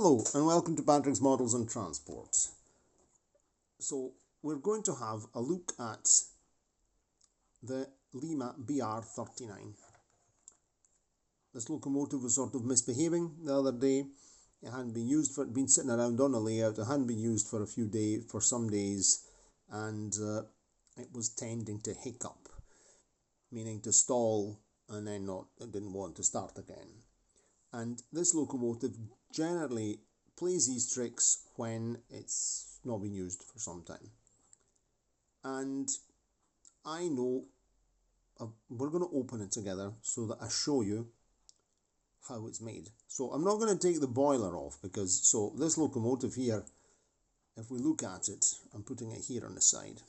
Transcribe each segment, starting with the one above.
Hello and welcome to Patrick's Models and Transport. So we're going to have a look at the Lima BR39. This locomotive was sort of misbehaving the other day. It hadn't been used for, been sitting around on a layout. It hadn't been used for some days, and it was tending to hiccup, meaning to stall and then it didn't want to start again. And this locomotive generally plays these tricks when it's not been used for some time. And I know we're going to open it together so that I show you how it's made. So I'm not going to take the boiler off because, so this locomotive here, if we look at it, I'm putting it here on the side.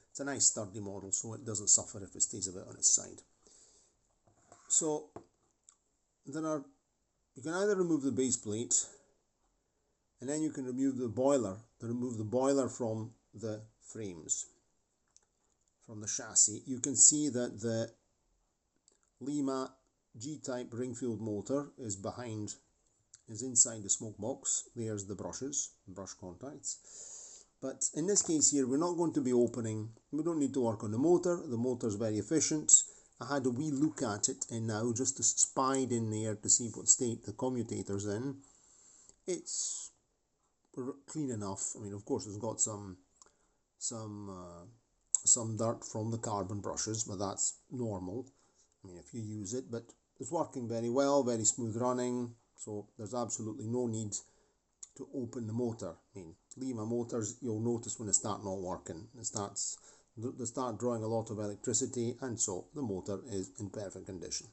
It's a nice sturdy model, so it doesn't suffer if it stays a bit on its side. So you can either remove the base plate, and then you can remove the boiler from the frames, from the chassis. You can see that the Lima G-type ring-filled motor is inside the smoke box. There's the brushes, brush contacts. But in this case here, we're not going to be opening. We don't need to work on the motor. The motor's very efficient. I had a wee look at it and now just to spied in there to see what state the commutator's in. It's clean enough. I mean, of course, it's got some dirt from the carbon brushes, but that's normal. I mean, if you use it, but it's working very well, very smooth running. So there's absolutely no need to open the motor. I mean, Lima motors, you'll notice when they start not working, they start drawing a lot of electricity, and so the motor is in perfect condition.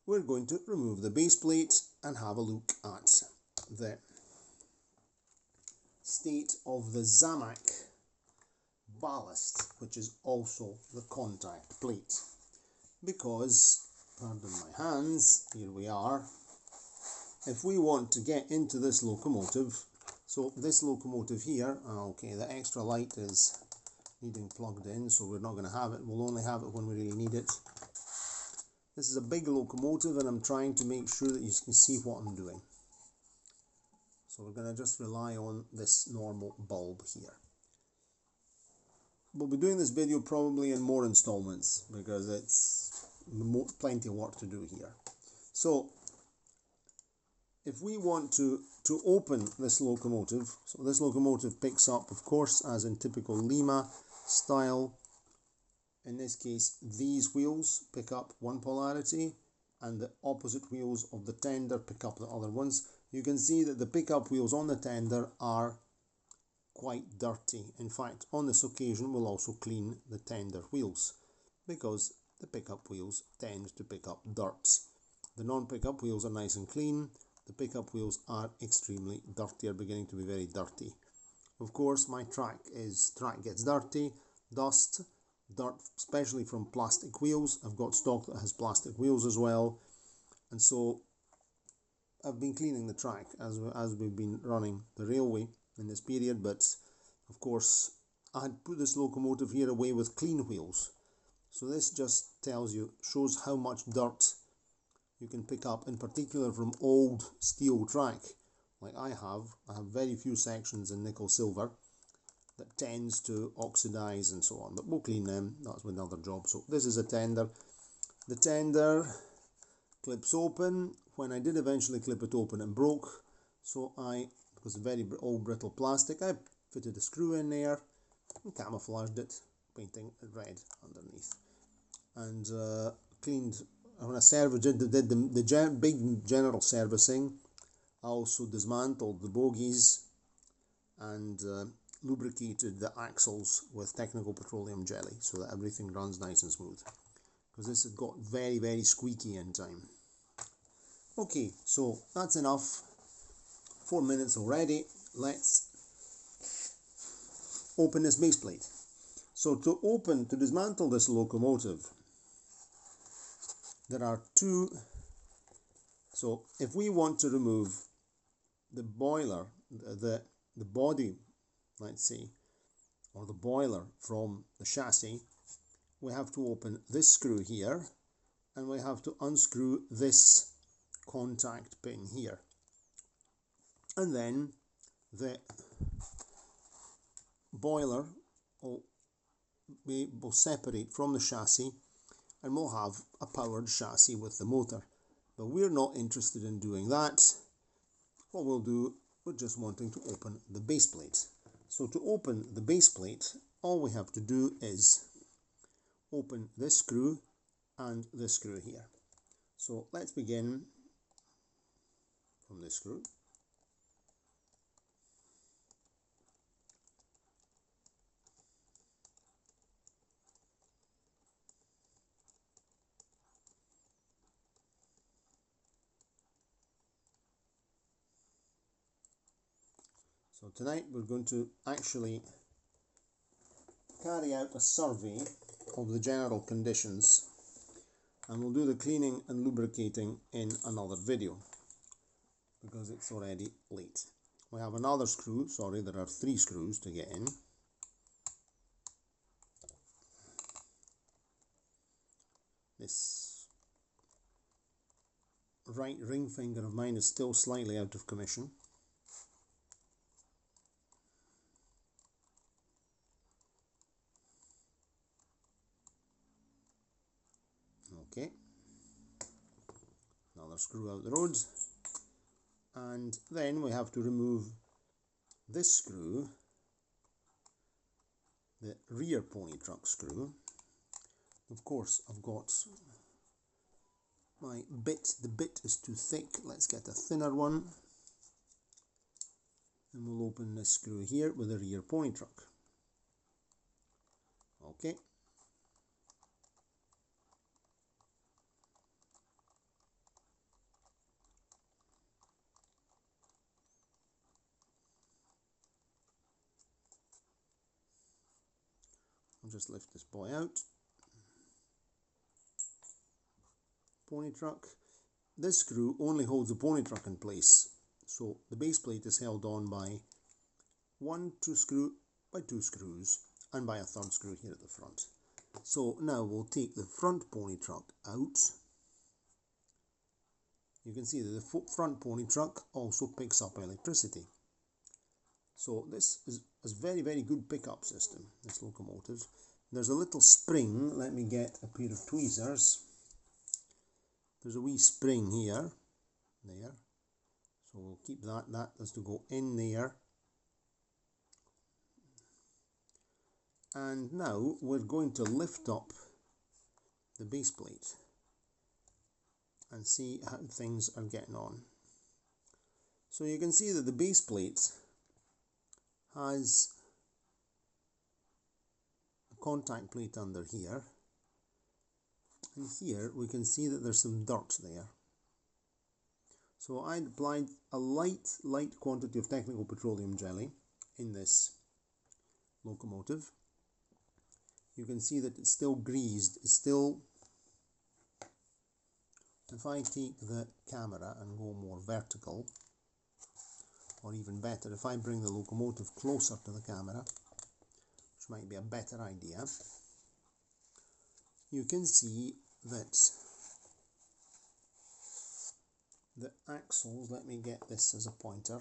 We're going to remove the base plate and have a look at the state of the zamak ballast, which is also the contact plate. Because, pardon my hands, here we are. If we want to get into this locomotive, so this locomotive here, okay, the extra light is needing plugged in, so we're not going to have it. We'll only have it when we really need it. This is a big locomotive and I'm trying to make sure that you can see what I'm doing. So we're going to just rely on this normal bulb here. We'll be doing this video probably in more installments because it's plenty of work to do here. So if we want to open this locomotive, so this locomotive picks up, of course, as in typical Lima style. In this case, these wheels pick up one polarity and the opposite wheels of the tender pick up the other ones. You can see that the pickup wheels on the tender are quite dirty. In fact, on this occasion, we'll also clean the tender wheels because the pickup wheels tend to pick up dirt. The non-pickup wheels are nice and clean. The pickup wheels are extremely dirty, are beginning to be very dirty. Of course, my track gets dirty, dust, dirt, especially from plastic wheels. I've got stock that has plastic wheels as well, and so I've been cleaning the track as we've been running the railway in this period. But of course, I had put this locomotive here away with clean wheels, so this just shows how much dirt you can pick up, in particular from old steel track like I have. I have very few sections in nickel silver that tends to oxidize and so on, but we'll clean them. That's another job. So this is a tender. The tender clips open. When I did eventually clip it open, it broke, so because it's very old brittle plastic, I fitted a screw in there and camouflaged it, painting it red underneath, and cleaned. When I did the big general servicing, I also dismantled the bogies and lubricated the axles with technical petroleum jelly so that everything runs nice and smooth, because this had got very, very squeaky in time. Okay, so that's enough. 4 minutes already. Let's open this base plate. So to dismantle this locomotive, there are two. So if we want to remove the boiler, the body, let's say, or the boiler from the chassis, we have to open this screw here and we have to unscrew this contact pin here, and then the boiler will separate from the chassis, and we'll have a powered chassis with the motor. But we're not interested in doing that. What we'll do, we're just wanting to open the base plate. So to open the base plate, all we have to do is open this screw and this screw here. So let's begin from this screw. So tonight we're going to actually carry out a survey of the general conditions, and we'll do the cleaning and lubricating in another video because it's already late. We have another screw, sorry, there are 3 screws to get in. This right ring finger of mine is still slightly out of commission. Okay, another screw out the road, and then we have to remove this screw, the rear pony truck screw. Of course, I've got my bit, the bit is too thick, let's get a thinner one, and we'll open this screw here with the rear pony truck. Okay. I'll just lift this boy out. Pony truck. This screw only holds the pony truck in place, so the base plate is held on by 1 2 screw by 2 screws and by a 3rd screw here at the front. So now we'll take the front pony truck out. You can see that the front pony truck also picks up electricity. So this is a very, very good pickup system, this locomotive. There's a little spring. Let me get a pair of tweezers. There's a wee spring here, there. So we'll keep that. That has to go in there. And now we're going to lift up the base plate and see how things are getting on. So you can see that the base plate has a contact plate under here, and here we can see that there's some dirt there. So I applied a light quantity of technical petroleum jelly in this locomotive. You can see that it's still greased, it's still, if I take the camera and go more vertical, or even better, if I bring the locomotive closer to the camera, which might be a better idea, you can see that the axles, let me get this as a pointer,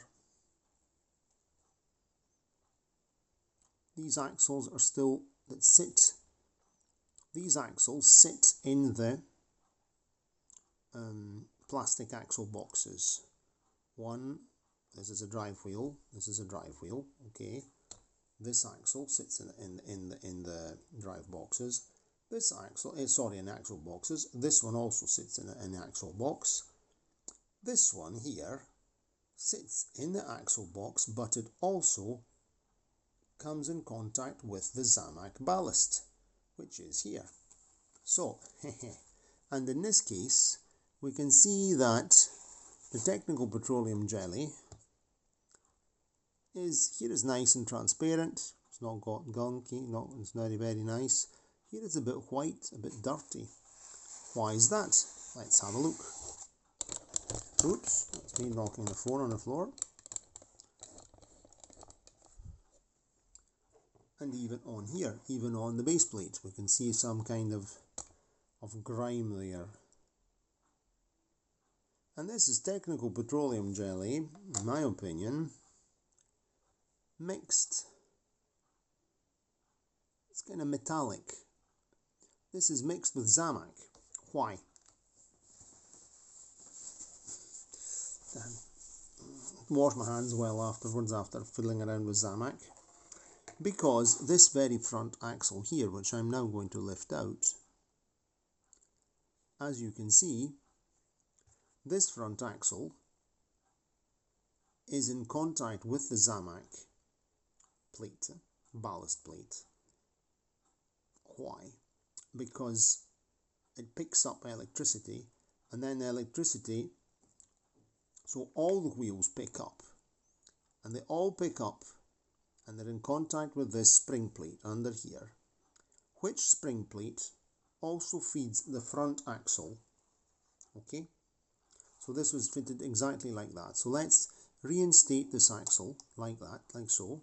these axles are still, these axles sit in the plastic axle boxes. This is a drive wheel, this is a drive wheel, okay. This axle sits in the drive boxes. This axle, in axle boxes. This one also sits in an axle box. This one here sits in the axle box, but it also comes in contact with the zamak ballast, which is here. So, and in this case, we can see that the technical petroleum jelly is nice and transparent. It's not got gunky, it's very, very nice. Here it's a bit white, a bit dirty. Why is that? Let's have a look. Oops, that's me knocking the phone on the floor. And even on here, even on the base plate, we can see some kind of grime there. And this is technical petroleum jelly, in my opinion, mixed. It's kind of metallic. This is mixed with zamak. Why? Wash my hands well afterwards after fiddling around with zamak. Because this very front axle here, which I'm now going to lift out, as you can see, this front axle is in contact with the zamak plate, ballast plate. Why? Because it picks up electricity, and then the electricity, so all the wheels pick up, and they all pick up, and they're in contact with this spring plate under here, which spring plate also feeds the front axle. Okay, so this was fitted exactly like that. So let's reinstate this axle like that, like so.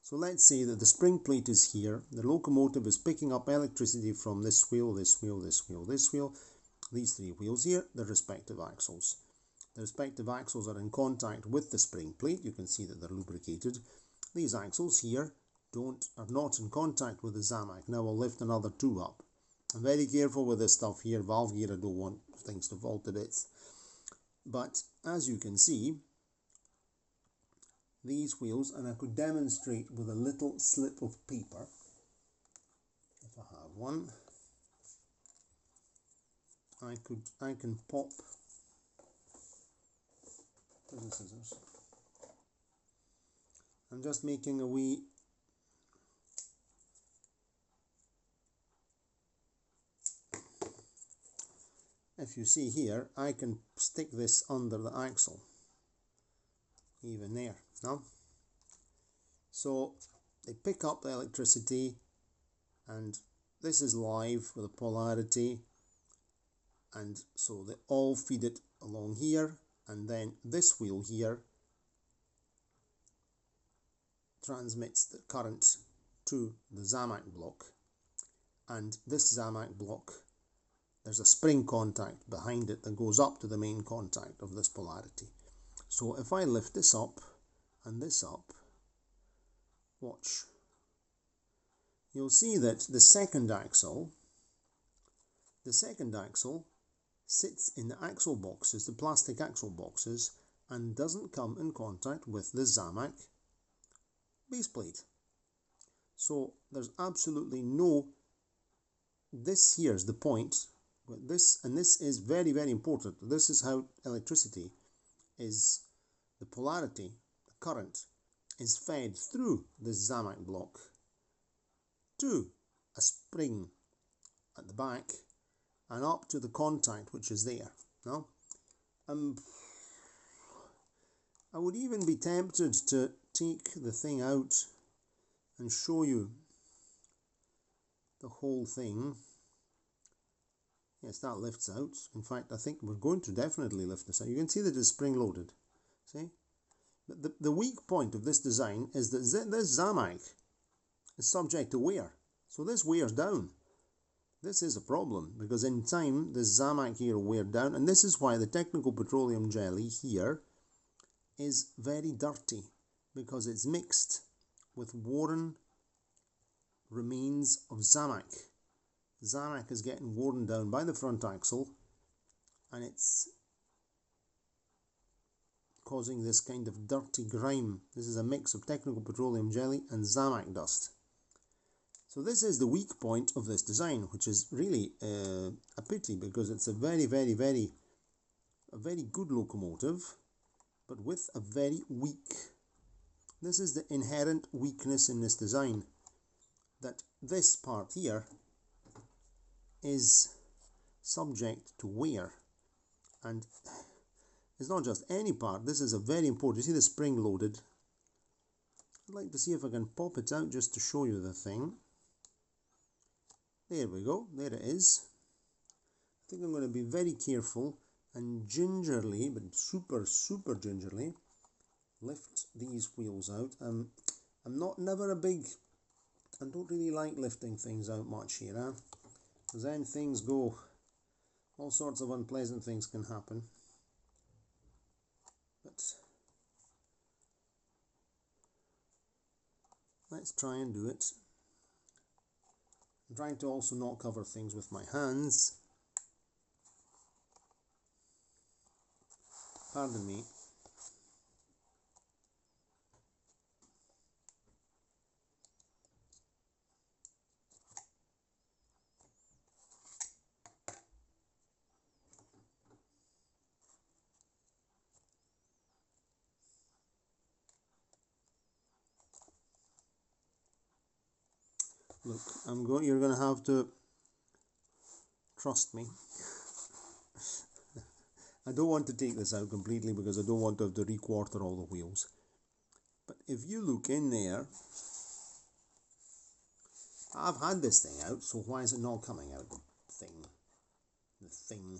So let's say that the spring plate is here, the locomotive is picking up electricity from this wheel, this wheel, this wheel, this wheel, these three wheels here, the respective axles. The respective axles are in contact with the spring plate. You can see that they're lubricated. These axles here are not in contact with the zamak. Now I'll lift another two up. I'm very careful with this stuff here. Valve gear, I don't want things to fall to bits. But as you can see, these wheels, and I could demonstrate with a little slip of paper, if I have one, I can pop the scissors. I'm just making a wee if you see here, I can stick this under the axle, even there, no? So they pick up the electricity, and this is live with a polarity, and so they all feed it along here, and then this wheel here transmits the current to the zamak block, and this zamak block, there's a spring contact behind it that goes up to the main contact of this polarity. So if I lift this up and this up, watch, you'll see that the second axle sits in the axle boxes, the plastic axle boxes, and doesn't come in contact with the zamak base plate. So there's absolutely no, this here's the point, but this is very, very important. This is how electricity is, the polarity, the current, is fed through this zamak block to a spring at the back and up to the contact which is there. Now, I would even be tempted to take the thing out and show you the whole thing. Yes, that lifts out. In fact, I think we're going to definitely lift this out. You can see that it's spring loaded. See? But the weak point of this design is that this zamak is subject to wear. So this wears down. This is a problem, because in time this zamak here will wear down, and this is why the technical petroleum jelly here is very dirty, because it's mixed with worn remains of zamak. Zamak is getting worn down by the front axle, and it's causing this kind of dirty grime. This is a mix of technical petroleum jelly and zamak dust. So this is the weak point of this design, which is really a pity, because it's a very, very, very good locomotive, but with a very weak. This is the inherent weakness in this design, that this part here is subject to wear, and it's not just any part. This is a very important. You see the spring loaded. I'd like to see if I can pop it out just to show you the thing. There we go, there it is. I think I'm going to be very careful and gingerly, but super gingerly, lift these wheels out. I'm never a big, I don't really like lifting things out much here, because then things go, all sorts of unpleasant things can happen. but let's try and do it. I'm trying to also not cover things with my hands. Pardon me. Look, you're going to have to trust me. I don't want to take this out completely because I don't want to have to re-quarter all the wheels. But if you look in there, I've had this thing out, so why is it not coming out? The thing.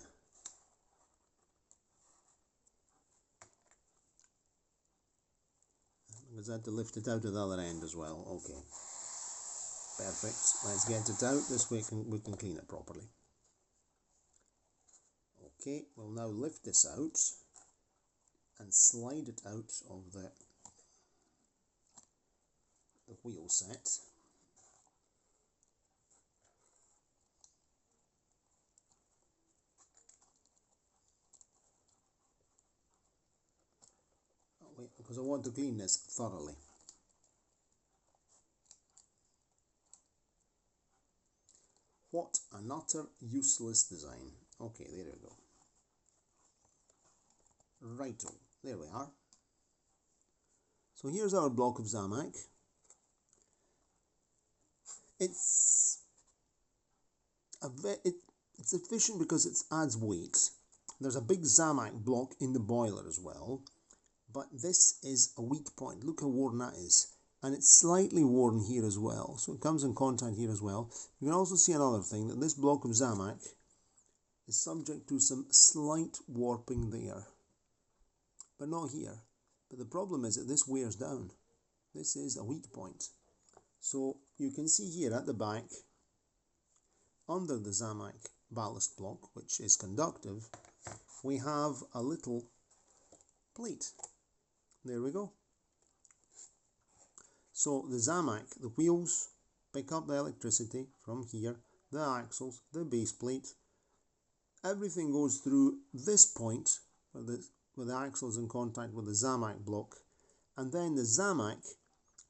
Because I had to lift it out of the other end as well. Okay. Perfect. Let's get it out. This way we can clean it properly. Okay, we'll now lift this out and slide it out of the wheel set. Oh, wait, because I want to clean this thoroughly. What an utter useless design. Okay, there we go. Righto, there we are. So here's our block of zamak. It's efficient because it adds weight. There's a big zamak block in the boiler as well, but this is a weak point. Look how worn that is. And it's slightly worn here as well, so it comes in contact here as well. You can also see another thing, that this block of zamak is subject to some slight warping there, but not here. But the problem is that this wears down. This is a weak point. So you can see here at the back, under the zamak ballast block, which is conductive, we have a little plate. There we go. So the zamak, the wheels, pick up the electricity from here, the axles, the base plate. Everything goes through this point where the axle is in contact with the zamak block, and then the zamak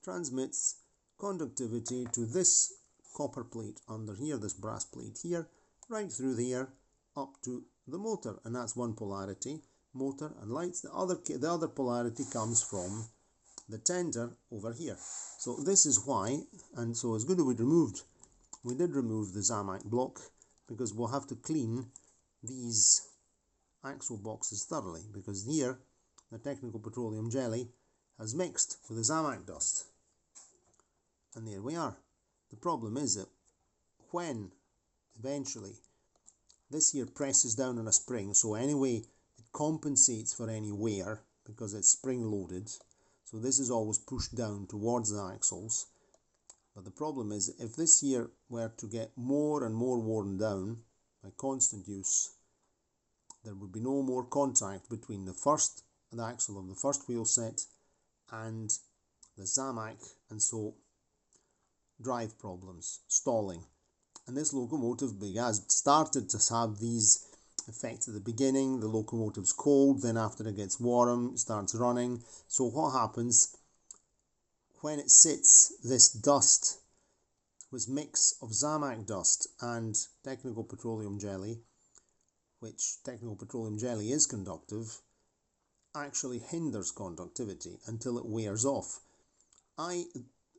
transmits conductivity to this copper plate under here, this brass plate here, right through there up to the motor, and that's one polarity, motor and lights. The other polarity comes from the tender over here. So this is why, and so it's good that we did remove the zamak block, because we'll have to clean these axle boxes thoroughly, because here the technical petroleum jelly has mixed with the zamak dust. And there we are. The problem is that when eventually this here presses down on a spring, so anyway it compensates for any wear because it's spring loaded, so this is always pushed down towards the axles. But the problem is, if this here were to get more and more worn down by constant use, there would be no more contact between the axle of the first wheel set and the zamak, and so drive problems, stalling. And this locomotive started to have these effects at the beginning. The locomotive's cold, then after it gets warm, it starts running. So what happens when it sits, this dust, this mix of zamak dust and technical petroleum jelly, which technical petroleum jelly is conductive, actually hinders conductivity until it wears off.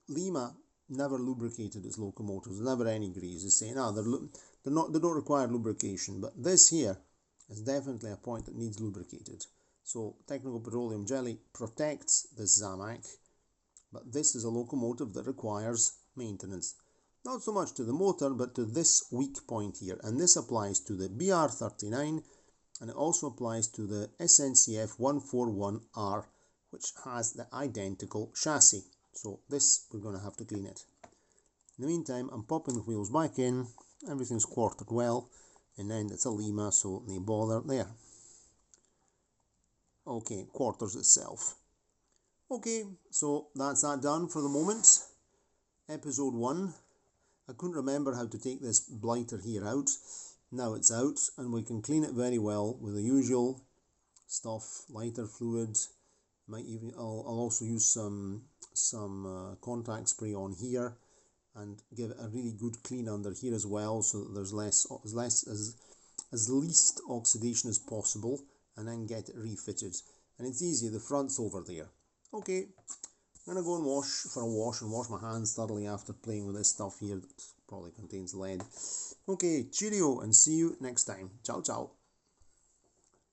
Lima never lubricated its locomotives, never any grease. They say, no, they don't require lubrication, but this here is definitely a point that needs lubricated. So technical petroleum jelly protects this zamak, but this is a locomotive that requires maintenance. Not so much to the motor, but to this weak point here. And this applies to the BR39, and it also applies to the SNCF 141R, which has the identical chassis. So this, we're going to have to clean it. In the meantime, I'm popping the wheels back in. Everything's quartered well, and then it's a Lima, so no bother there. okay, quarters itself. Okay, so that's that done for the moment. Episode 1. I couldn't remember how to take this blighter here out. Now it's out, and we can clean it very well with the usual stuff, lighter fluid. Might even I'll also use some contact spray on here and give it a really good clean under here as well, so that there's as least oxidation as possible, and then get it refitted. And it's easy, the front's over there. Okay, I'm gonna go and wash my hands thoroughly after playing with this stuff here that probably contains lead. Okay, cheerio, and see you next time. Ciao ciao.